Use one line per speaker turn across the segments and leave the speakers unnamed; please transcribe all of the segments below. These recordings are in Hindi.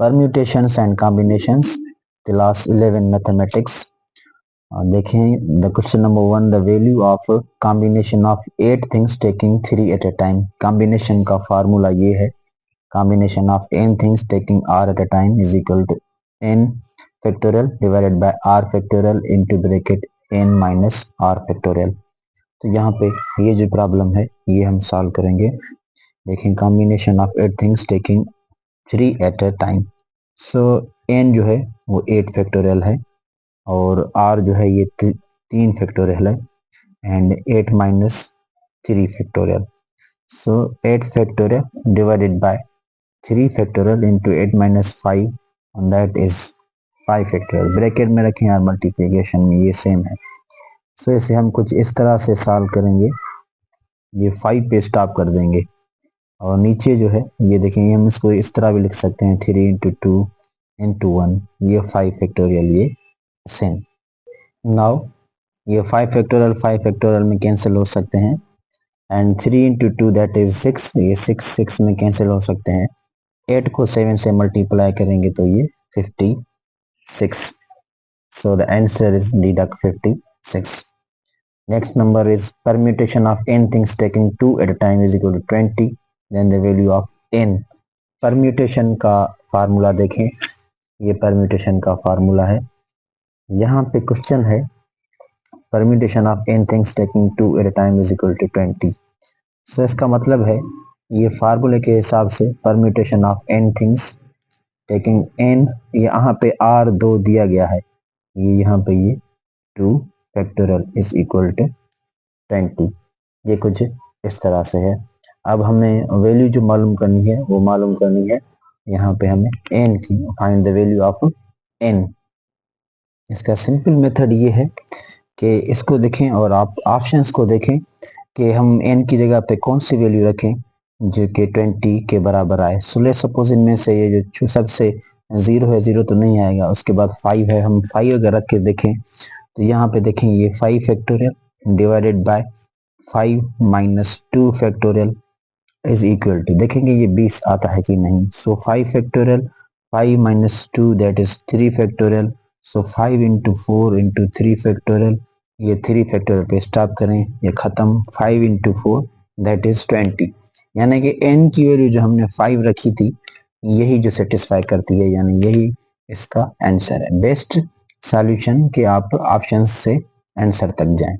permutations and combinations, class 11 mathematics. देखें the question number 1, the value of combination of 8 things taking 3 at a time. Combination का फार्मूला ये है, combination of n things taking r at a time is equal to n factorial divided by r factorial into bracket n minus r factorial। तो यहाँ पे ये जो प्रॉब्लम है ये हम सॉल्व करेंगे। देखें combination of 8 things taking 3 at a time। So n जो है वो 8 फैक्टोरियल है और r जो है ये 3 फैक्टोरियल है and 8 minus 3 factorial. So 8 factorial divided bye 3 factorial into 8 minus 5 and that is 5 factorial. Bracket में रखें और मल्टीप्लिकेशन में ये सेम है। सो इसे हम कुछ इस तरह से सॉल्व करेंगे, ये 5 पे स्टॉप कर देंगे और नीचे जो है ये देखेंगे हम इसको इस तरह भी लिख सकते हैं 3 इंटू 2 इंटू 1, ये 5 फैक्टोरियल, ये सेम। नाउ ये 5 फैक्टोरियल में कैंसिल हो सकते हैं एंड 3 इंटू 2 दैट इज 6, ये 6 में कैंसिल हो सकते हैं। 8 को 7 से मल्टीप्लाई करेंगे तो ये 56। So the answer is deduct 56। Next number is permutation of n things taking 2 at a time is equal to 20, then the value of n। Permutation का फार्मूला देखें, ये परम्यूटेशन का फार्मूला है। यहाँ पे क्वेश्चन है permutation of n things taking 2 at a time is equal to 20। So इसका मतलब है ये फार्मूले के हिसाब से permutation of n things taking n, यहाँ पे r 2 दिया गया है, ये यहाँ पे ये 2 फैक्टोरियल इज इक्वल टू 20, ये कुछ इस तरह से है। अब हमें वैल्यू जो मालूम करनी है वो मालूम करनी है, यहाँ पे हमें n की, find the value of n। इसका सिंपल मेथड ये है कि इसको देखें और आप ऑप्शंस को देखें कि हम n की जगह पे कौन सी वैल्यू रखें जो कि 20 के बराबर आए। सो लेट्स सपोज इनमें से ये जो सबसे 0 है, 0 तो नहीं आएगा, उसके बाद 5 है, हम 5 अगर रख के देखें तो यहाँ पे देखें ये 5 factorial divided by 5 minus 2 factorial is equal to, देखेंगे ये 20 आता है कि नहीं। So 5 factorial 5 minus 2 that is 3 factorial. So 5 into 4 into 3 factorial, ये 3 फैक्टोरियल पे स्टॉप करें, ये खत्म। 5 इंटू 4 दैट इज 20, यानी कि n की वैल्यू जो हमने 5 रखी थी यही जो सेटिस्फाई करती है, यानी यही इसका आंसर है। बेस्ट सॉल्यूशन कि आप ऑप्शन से आंसर तक जाएं।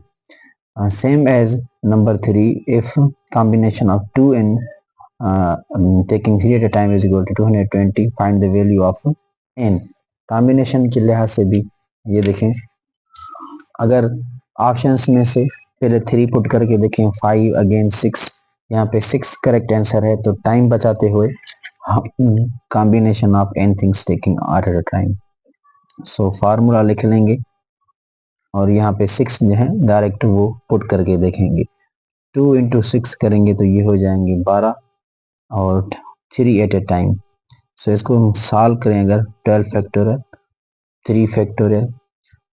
Same as number 3, if combination of 2 and taking 3 at a time is equal to 220, find the value of n। combination के लिहाज से भी ये देखें, अगर ऑप्शंस में से पहले 3 पुट करके देखें, 5 अगेन 6, यहाँ पे 6 करेक्ट आंसर है, तो टाइम बचाते हुए combination of n things taking r at a time। So formula लिख लेंगे और यहाँ पे 6 जो है डायरेक्ट वो पुट करके देखेंगे। 2 इंटू 6 करेंगे तो ये हो जाएंगे 12 और 3 एट ए टाइम। सो इसको हम सॉल्व करें अगर 12 factorial 3 factorial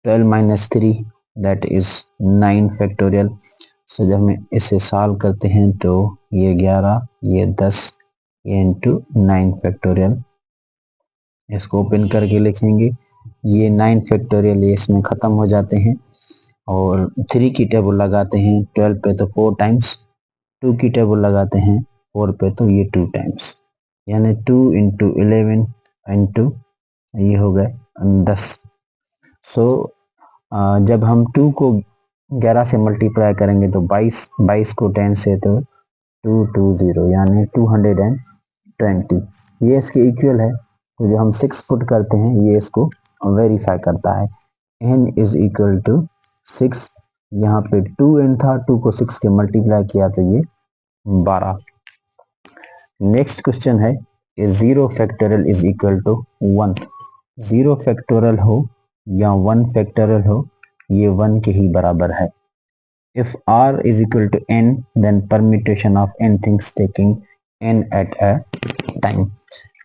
12 minus 3 that is 9 factorial. So जब हम इसे सॉल्व करते हैं तो ये 11, ये 10, ये इंटू 9 फैक्टोरियल। इसको ओपन करके लिखेंगे, ये 9 फैक्टोरियल ये इसमें ख़त्म हो जाते हैं और 3 की टेबल लगाते हैं 12 पे तो 4 टाइम्स, 2 की टेबल लगाते हैं 4 पे तो ये 2 टाइम्स, यानी 2 इंटू 11 इंटू ये हो गए 10। सो जब हम 2 को 11 से मल्टीप्लाई करेंगे तो 22, 22 को 10 से तो 220 यानी 220, ये इसके इक्वल है। तो जो हम 6 पुट करते हैं ये इसको वेरीफाई करता है। n इज इक्वल टू 6, यहाँ पे 2n था, 2 को 6 के मल्टीप्लाई किया तो ये 12। नेक्स्ट क्वेश्चन है कि 0 factorial is equal to 1। 0 factorial हो या 1 फैक्टोरियल हो, ये 1 के ही बराबर है। If r is equal to n, then permutation of n things taking n at a time।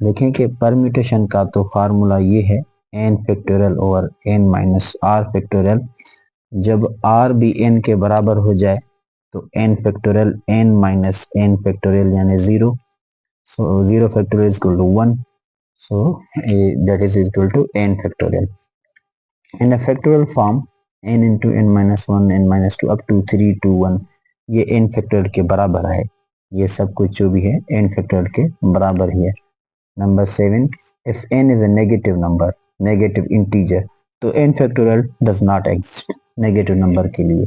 देखें कि परम्यूटेशन का तो फार्मूला ये है n factorial over n minus r factorial. जब r भी n के बराबर हो जाए तो n factorial n minus n factorial यानी 0। So 0 factorial is equal to 1। So that is equal to n factorial. In a factorial form, n into n minus 1, n minus 2 up to 3 to 1, ये n factorial के बराबर है. ये सब कुछ जो भी है n factorial के बराबर ही है. Number 7, if n is a negative number, negative integer, तो n factorial does not exist negative number के लिए.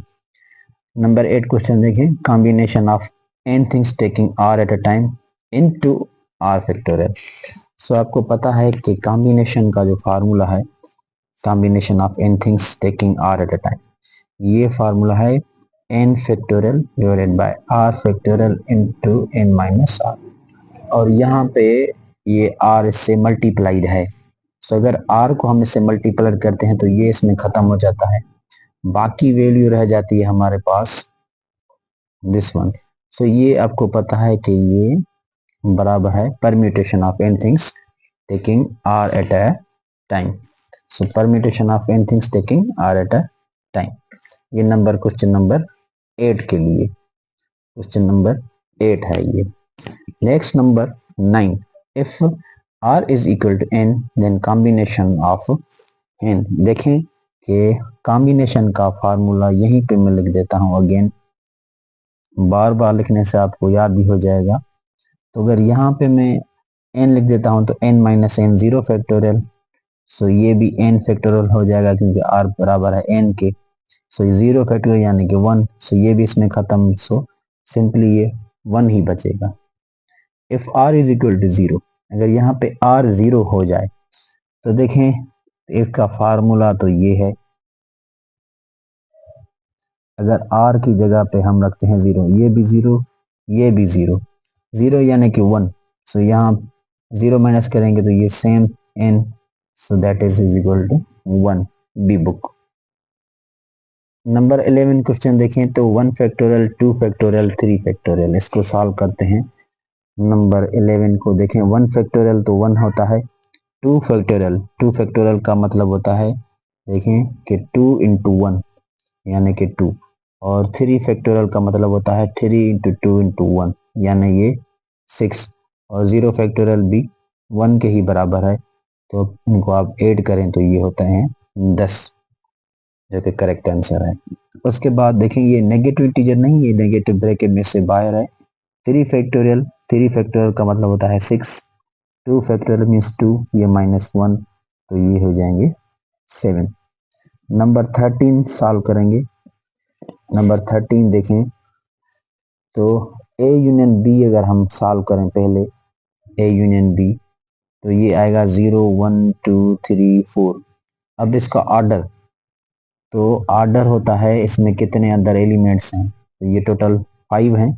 Number 8 क्वेश्चन देखिए, combination of n things taking r at a time into r factorial. So आपको पता है कि combination का जो फार्मूला है, combination of n things taking r at a time, ये फार्मूला है n factorial divided by r factorial into n minus r. और यहाँ पे ये r इससे मल्टीप्लाइड है. सो अगर r को हम इससे मल्टीप्लाई करते हैं तो ये इसमें खत्म हो जाता है, बाकी वैल्यू रह जाती है हमारे पास दिस वन. सो ये आपको पता है कि ये बराबर है permutation of n things taking r at a time. So permutation of n things taking r at a time. ये नंबर क्वेश्चन नंबर 8 के लिए, क्वेश्चन नंबर 8 है ये. Next number 9, if r is equal to n then combination of n. देखें कि कॉम्बिनेशन का फार्मूला यहीं पे मैं लिख देता हूं अगेन, बार बार लिखने से आपको याद भी हो जाएगा. तो अगर यहाँ पे मैं n लिख देता हूं तो n माइनस एन 0 फैक्टोरियल. सो ये भी n फैक्टोरियल हो जाएगा क्योंकि r बराबर है n के. सो ये 0 फैक्टोरियल यानी कि 1. सो ये भी इसमें खत्म. सो सिंपली ये 1 ही बचेगा. If r is equal to 0, अगर यहाँ पे r 0 हो जाए तो देखें इसका फार्मूला तो ये है, अगर r की जगह पे हम रखते हैं 0, ये भी 0, ये भी 0, 0 यानी कि 1. सो यहाँ 0 माइनस करेंगे तो ये same n. So that is equal to 1. B book. Number 11 question देखें तो 1 फैक्टोरियल 2 फैक्टोरियल 3 फैक्टोरियल, इसको सॉल्व करते हैं. नंबर 11 को देखें, 1 फैक्टोरियल तो 1 होता है, 2 फैक्टोरियल, 2 फैक्टोरियल का मतलब होता है देखें कि 2 इंटू 1 यानी कि 2, और 3 फैक्टोरियल का मतलब होता है 3 इंटू 2 इंटू 1 यानी ये 6, और 0 फैक्टोरियल भी 1 के ही बराबर है. तो इनको आप ऐड करें तो ये होते हैं 10, जो कि करेक्ट आंसर है. उसके बाद देखें ये नेगेटिव इंटीजर नहीं, ये नेगेटिव ब्रैकेट में से बाहर है. 3 फैक्टोरियल, 3 फैक्टोरियल का मतलब होता है 6, 2 फैक्टोरियल मीन्स 2, ये माइनस 1, तो ये हो जाएंगे 7. नंबर 13 सॉल्व करेंगे. नंबर 13 देखें तो ए यूनियन बी अगर हम सॉल्व करें पहले, ए यूनियन बी, तो ये आएगा 0 1 2 3 4. अब इसका ऑर्डर, तो ऑर्डर होता है इसमें कितने अंदर एलिमेंट्स हैं, तो ये टोटल 5 हैं,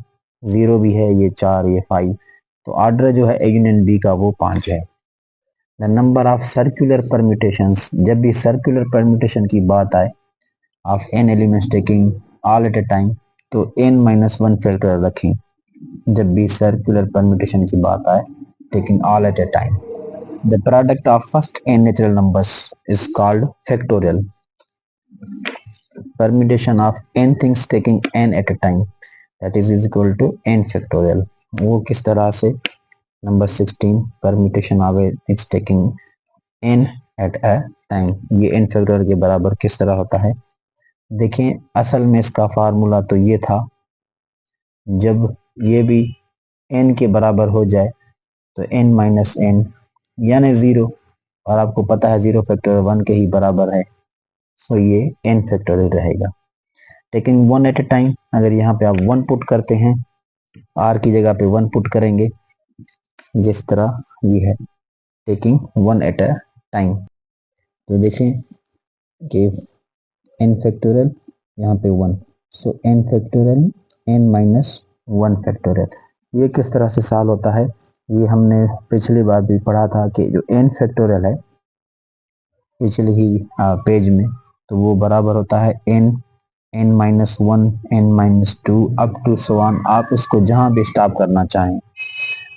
0 भी है, ये 4, ये 5. तो ऑर्डर जो है ए यूनियन बी का वो 5 है. The number of circular permutations, जब भी सर्कुलर परम्यूटेशन की बात आए of n elements taking all at a time, तो n माइनस 1 फैक्टर रखें. जब भी सर्कुलर परम्यूटेशन की बात आए taking all at a time, the product of first n natural numbers is called factorial. permutation of n things taking n at a time, that is equal to n factorial. वो किस तरह से, number 16, permutation of things taking n at a time, ये n factorial के बराबर किस तरह होता है. देखें असल में इसका फार्मूला तो ये था, जब ये भी n के बराबर हो जाए तो n माइनस एन यानी 0, और आपको पता है 0 फैक्टोरियल 1 के ही बराबर है, तो ये n फैक्टोरियल रहेगा. टेकिंग 1 एट ए टाइम, अगर यहाँ पे आप 1 पुट करते हैं, r की जगह पे 1 पुट करेंगे, जिस तरह ये है टेकिंग 1 एट अ टाइम, तो देखें कि n फैक्टोरियल यहाँ पे 1, सो n factorial n minus 1 factorial. ये किस तरह से सॉल्व होता है, ये हमने पिछली बार भी पढ़ा था कि जो n फैक्टोरियल है पिछले ही पेज में, तो वो बराबर होता है n minus 1, n minus 2 up to so on. आप इसको जहां भी स्टॉप करना चाहें,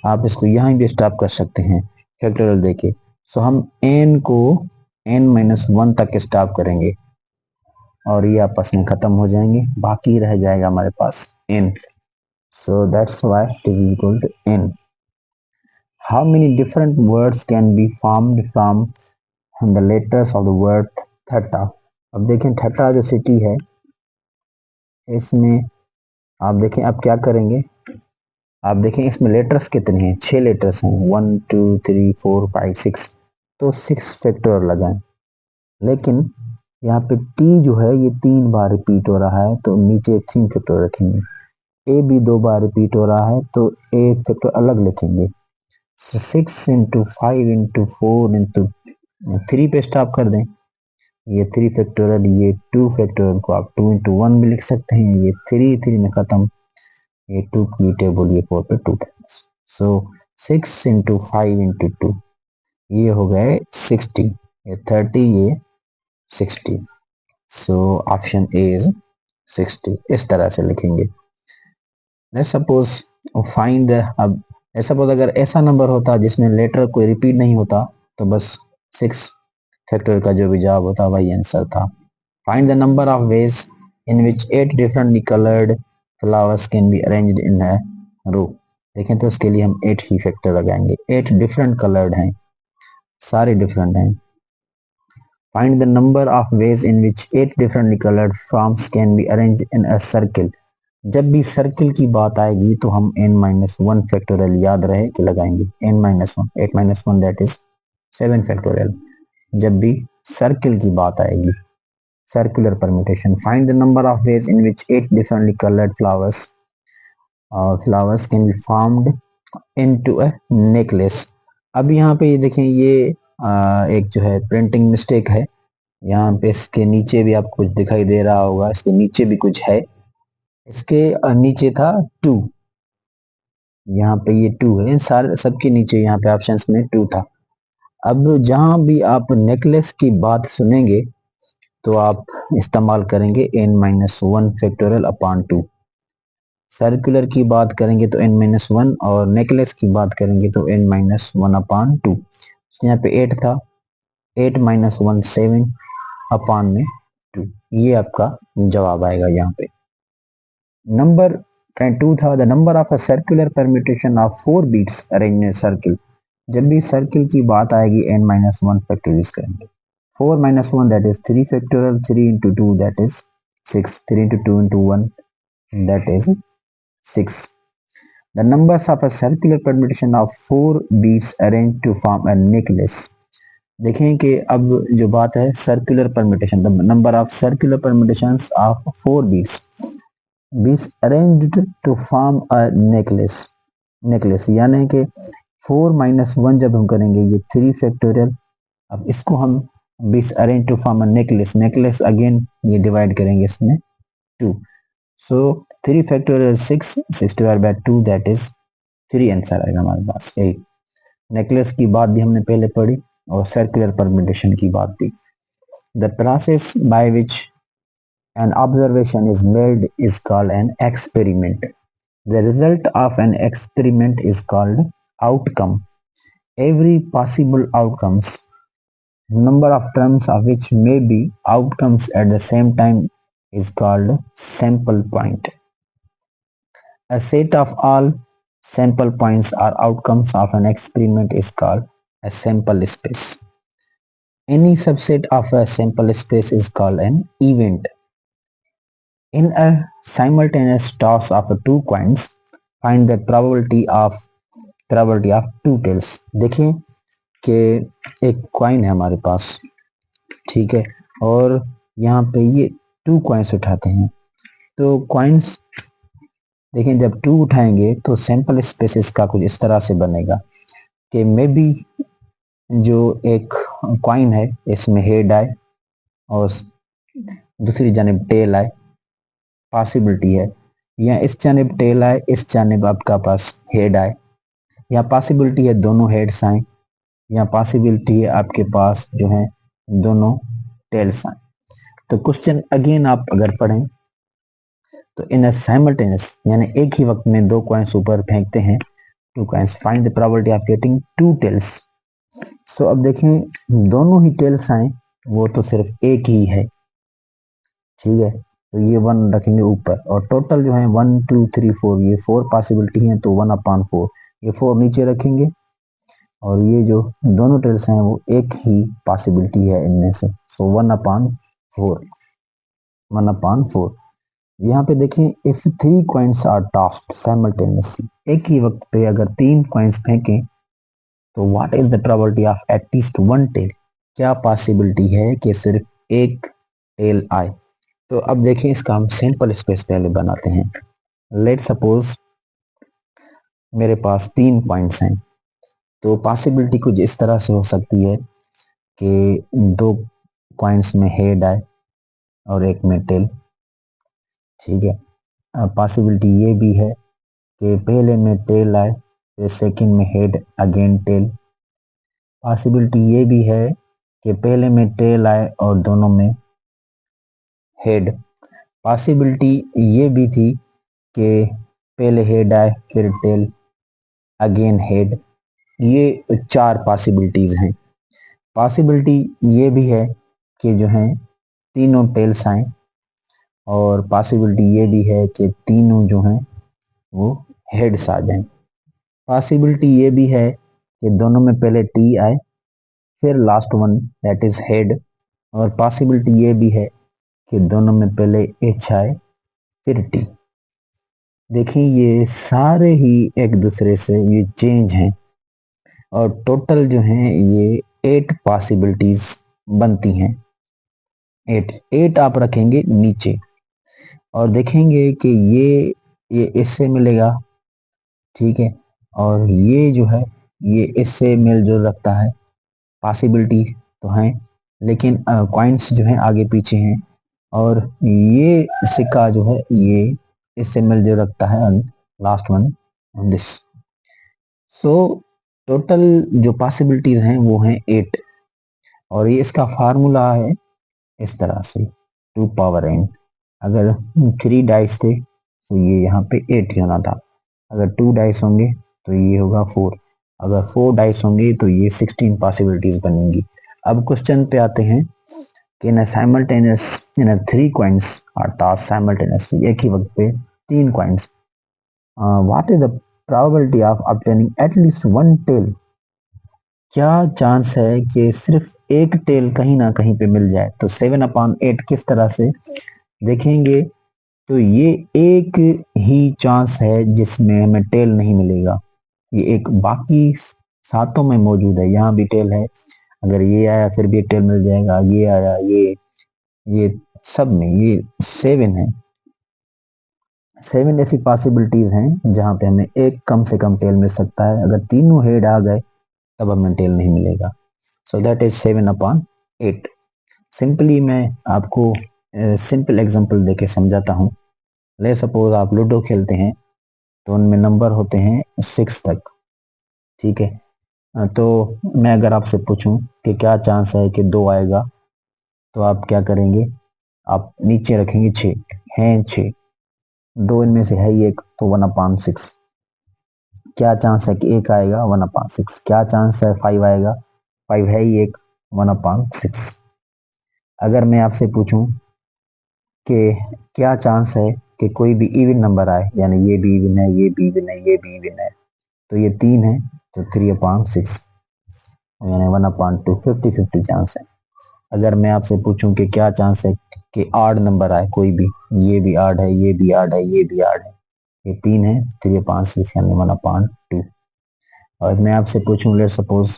आप इसको यहां भी स्टॉप कर सकते हैं फैक्टोरियल देके. सो हम n को n माइनस 1 तक स्टॉप करेंगे और ये आपस में खत्म हो जाएंगे, बाकी रह जाएगा हमारे पास n. So that's why it is equal to n. How many different words can be formed from the letters of the word Thatta. अब देखें थट्टा जो सिटी है इसमें आप देखें आप क्या करेंगे, आप देखें इसमें लेटर्स कितने हैं, 6 लेटर्स हैं, 1 2 3 4 5 6, तो 6 फैक्टोरियल लगाएं। लेकिन यहाँ पे टी जो है ये 3 बार रिपीट हो रहा है तो नीचे 3 फैक्टोरियल रखेंगे। ए भी 2 बार रिपीट हो रहा है तो ए फैक्टर अलग लिखेंगे। 6 इंटू 5 इंटू 4 इंटू 3 पे स्टॉप कर दें। ये 3 फैक्टोरियल, ये 2 फैक्टोरियल को आप 2 इंटू 1 भी लिख सकते हैं। ये 3 3 में खत्म, ये 2 की टेबल, ये 4 पे 2 टाइम्स। सो 6 इंटू 5 इंटू 2 ये हो गए 60, ये 30, ये 60। So option A is 60। इस तरह से लिखेंगे। लेट्स सपोज फाइंड, अब सपोज अगर ऐसा नंबर होता जिसमें लेटर कोई रिपीट नहीं होता तो बस 6 फैक्टर का जो भी जवाब होता वही आंसर था। Find the number of ways in which 8 differently coloured flowers can be arranged in a row. देखें तो इसके लिए हम 8 ही फैक्टर लगाएंगे। 8 डिफरेंट कलर्ड हैं, सारे डिफरेंट हैं। Find the number of ways in which 8 differently coloured forms can be arranged in a circle. जब भी सर्किल की बात आएगी तो हम n-1 फैक्टोरियल याद रहे कि लगाएंगे। n-1, 8-1 that is 7 factorial. जब भी सर्किल की बात आएगी, circular permutation. Find the number of ways in which 8 differently colored flowers can be formed into a necklace. अब यहाँ पे ये देखें, ये एक जो है प्रिंटिंग मिस्टेक है। यहाँ पे इसके नीचे भी आपको कुछ दिखाई दे रहा होगा, इसके नीचे भी कुछ है। इसके नीचे था 2, यहाँ पे ये 2 है, सारे सबके नीचे यहाँ पे ऑप्शंस में 2 था। अब जहाँ भी आप नेकलेस की बात सुनेंगे तो आप इस्तेमाल करेंगे n-1 फैक्टोरियल अपॉन 2। सर्कुलर की बात करेंगे तो n-1 और नेकलेस की बात करेंगे तो n-1 अपॉन 2। यहाँ पे 8 था, 8-1 7 अपॉन में 2, ये आपका जवाब आएगा यहाँ पे। नंबर 2 था the number of a circular permutation of 4 beads arrange in circle. जब भी सर्किल की बात आएगी n-1 फैक्टोरियल करेंगे। 4-1 that is 3 factorial, 3 into 2 that is 6, 3 into 2 into 1 that is 6. The numbers of a circular permutation of 4 beads arranged to form a necklace. देखें कि अब जो बात है circular permutation, the number of circular permutations of 4 beads arranged to form a necklace यानी कि 4-1 जब हम करेंगे ये 3 फैक्टोरियल, अब इसको हम beads arranged to form a necklace again ये डिवाइड करेंगे इसमें 2, so 3 factorial 6 divided by 2 that is 3 answer आएगा हमारे पास 8। नेकलेस की बात भी हमने पहले पढ़ी और सर्कुलर परम्यूटेशन की बात भी। The process by which N observation is made is called an experiment. The result of an experiment is called outcome. Every possible outcomes, number of terms of which may be outcomes at the same time is called sample point. A set of all sample points or outcomes of an experiment is called a sample space. Any subset of a sample space is called an event. In a simultaneous toss of two coins, find the probability of two tails. देखें कि एक कॉइन है हमारे पास, ठीक है, और यहाँ पे ये 2 कॉइन्स उठाते हैं। तो कॉइन्स देखें जब 2 उठाएंगे तो सैंपल स्पेसिस का कुछ इस तरह से बनेगा कि मे बी जो एक कॉइन है इसमें हेड आए और दूसरी जानिब टेल आए, पॉसिबिलिटी है, या इस जानिब टेल आए, इस जानिब आपका पास हेड आए, या पॉसिबिलिटी है दोनों हेड्स आए, या पॉसिबिलिटी है आपके पास जो है दोनों टेल्स आए। तो क्वेश्चन अगेन आप अगर पढ़ें तो इन साइमल्टेनियस यानी एक ही वक्त में 2 कॉइन्स ऊपर फेंकते हैं, 2 coins, find the probability of getting 2 tails. So अब देखें दोनों ही टेल्स आए, वो तो सिर्फ एक ही है, ठीक है, तो ये 1 रखेंगे ऊपर और टोटल जो है 1 2 3 4, ये 4 पॉसिबिलिटी हैं तो 1/4, ये 4 नीचे रखेंगे और ये जो दोनों टेल्स हैं वो एक ही पॉसिबिलिटी है इनमें से, सो 1/4, 1/4। यहाँ पे देखें, if 3 coins are tossed simultaneously, एक ही वक्त पे अगर 3 कॉइन्स फेंकें तो what is the probability of at least one tail, क्या पॉसिबिलिटी है कि सिर्फ एक टेल आए। तो अब देखें, इसका हम सिंपल स्पेस पहले बनाते हैं। लेट सपोज मेरे पास 3 पॉइंट्स हैं, तो पॉसिबिलिटी कुछ इस तरह से हो सकती है कि 2 पॉइंट्स में हेड आए और एक में टेल, ठीक है। पॉसिबिलिटी ये भी है कि पहले में टेल आए फिर सेकंड में हेड अगेन टेल। पॉसिबिलिटी ये भी है कि पहले में टेल आए और दोनों में हेड। पॉसिबिलिटी ये भी थी कि पहले हेड आए फिर टेल अगेन हेड। ये 4 पॉसिबिलिटीज हैं। पॉसिबिलिटी ये भी है कि जो है तीनों टेल्स आए, और पॉसिबिलिटी ये भी है कि तीनों जो हैं वो हेड्स आ जाएं। पॉसिबिलिटी ये भी है कि दोनों में पहले टी आए फिर last one that is head, और पॉसिबिलिटी ये भी है कि दोनों में पहले एच आए फिर टी। देखिए ये सारे ही एक दूसरे से ये चेंज हैं, और टोटल जो है ये 8 पॉसिबिलिटीज बनती हैं। 8 आप रखेंगे नीचे और देखेंगे कि ये इससे मिलेगा, ठीक है, और ये जो है ये इससे मेल जोल रखता है। पॉसिबिलिटी तो है, लेकिन कॉइन्स जो है आगे पीछे हैं, और ये सिक्का जो है ये इससे मिल जो रखता है last one this. So total जो पॉसिबिलिटीज हैं वो हैं 8, और ये इसका फार्मूला है इस तरह से 2 पावर n। अगर 3 डाइस थे तो ये यहाँ पे 8 होना था, अगर 2 डाइस होंगे तो ये होगा 4, अगर 4 डाइस होंगे तो ये 16 पॉसिबिलिटीज बनेंगी। अब क्वेश्चन पे आते हैं कि in simultaneous in 3 coins are tossed simultaneously, एक ही वक्त पे 3 coins, what is the probability of obtaining at least one tail, क्या चांस है कि सिर्फ एक टेल कहीं ना कहीं पे मिल जाए। तो 7/8 किस तरह से देखेंगे, तो ये एक ही चांस है जिसमें हमें टेल नहीं मिलेगा, ये एक बाकी सातों में मौजूद है। यहाँ भी टेल है, अगर ये आया फिर भी टेल मिल जाएगा, ये आया ये सब में ये 7 है। 7 ऐसी पॉसिबिलिटीज हैं जहाँ पे हमें एक कम से कम टेल मिल सकता है, अगर तीनों हेड आ गए तब हमें टेल नहीं मिलेगा। सो दैट इज 7/8। सिंपली मैं आपको सिंपल एग्जांपल देके समझाता हूँ। ले सपोज आप लूडो खेलते हैं तो उनमें नंबर होते हैं 6 तक, ठीक है। तो मैं अगर आपसे पूछूं कि क्या चांस है कि 2 आएगा, तो आप क्या करेंगे, आप नीचे रखेंगे 6 हैं, 6 2 इनमें से है ही एक, तो 1/6। क्या चांस है कि 1 आएगा, 1/6। क्या चांस है 5 आएगा, 5 है ही एक, 1/6। अगर मैं आपसे पूछूं कि क्या चांस है कि कोई भी इवन नंबर आए, यानी ये भी इवन है, ये भी इवन है, ये भी इवन है, तो ये 3 है, तो 3/6 यानी 1/2, 50-50 चांस है। अगर मैं आपसे पूछूं कि क्या चांस है कि आड नंबर आए कोई भी, ये भी आड है, ये भी आड है, ये भी आड है, ये 3 है, 3/6 यानी 1/2। और मैं आपसे पूछूं लेट सपोज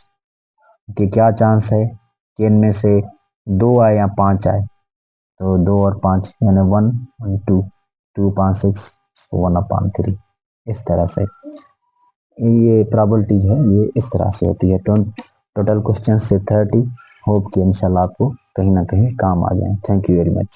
कि क्या चांस है कि इनमें से 2 आए या 5 आए, तो 2 और 5 यानी 1 और 2, 2/6 1/3। इस तरह से ये प्रोबेबिलिटी जो है ये इस तरह से होती है। टोटल क्वेश्चन से 30। होप कि इंशाल्लाह आपको कहीं ना कहीं काम आ जाए। Thank you very much.